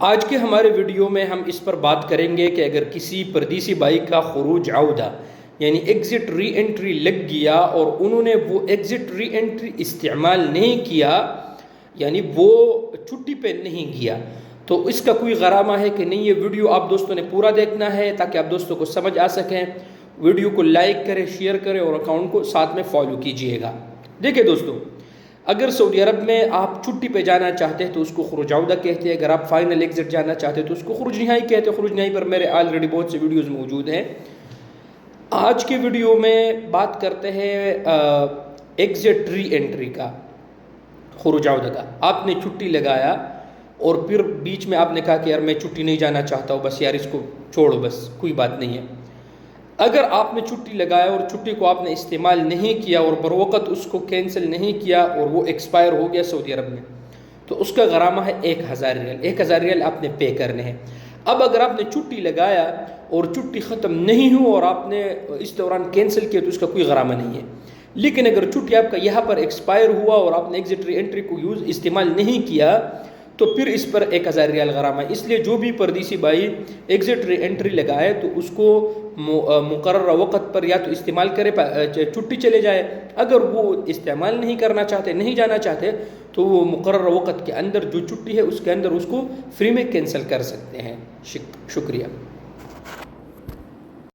آج کے ہمارے ویڈیو میں ہم اس پر بات کریں گے کہ اگر کسی پردیسی بھائی کا خروج عودہ یعنی ایگزٹ ری انٹری لگ گیا اور انہوں نے وہ ایگزٹ ری انٹری استعمال نہیں کیا، یعنی وہ چھٹی پہ نہیں گیا، تو اس کا کوئی غرامہ ہے کہ نہیں؟ یہ ویڈیو آپ دوستوں نے پورا دیکھنا ہے تاکہ آپ دوستوں کو سمجھ آ سکیں۔ ویڈیو کو لائک کریں، شیئر کریں اور اکاؤنٹ کو ساتھ میں فالو کیجئے گا۔ دیکھیں دوستوں، اگر سعودی عرب میں آپ چھٹی پہ جانا چاہتے ہیں تو اس کو خروج عودہ کہتے ہیں، اگر آپ فائنل ایگزٹ جانا چاہتے ہیں تو اس کو خروج نہائی کہتے ہیں۔ خروج نہائی پر میرے آلریڈی بہت سے ویڈیوز موجود ہیں۔ آج کے ویڈیو میں بات کرتے ہیں ایگزٹ ری انٹری کا، خروج عودہ کا۔ آپ نے چھٹی لگایا اور پھر بیچ میں آپ نے کہا کہ یار میں چھٹی نہیں جانا چاہتا ہوں، بس یار اس کو چھوڑو، بس کوئی بات نہیں ہے۔ اگر آپ نے چھٹی لگایا اور چھٹی کو آپ نے استعمال نہیں کیا اور بروقت اس کو کینسل نہیں کیا اور وہ ایکسپائر ہو گیا سعودی عرب میں، تو اس کا غرامہ ہے 1000 ریال۔ 1000 ریال آپ نے پے کرنے ہیں۔ اب اگر آپ نے چھٹی لگایا اور چھٹی ختم نہیں ہو اور آپ نے اس دوران کینسل کیا تو اس کا کوئی غرامہ نہیں ہے۔ لیکن اگر چھٹی آپ کا یہاں پر ایکسپائر ہوا اور آپ نے ایگزٹ ری انٹری کو استعمال نہیں کیا تو پھر اس پر 1000 ریال غرامہ ہے۔ اس لیے جو بھی پردیسی بھائی ایگزٹ ری انٹری لگائے تو اس کو مقررہ وقت پر یا تو استعمال کرے، چھٹی چلے جائے۔ اگر وہ استعمال نہیں کرنا چاہتے، نہیں جانا چاہتے، تو وہ مقررہ وقت کے اندر جو چھٹی ہے اس کے اندر اس کو فری میں کینسل کر سکتے ہیں۔ شکریہ۔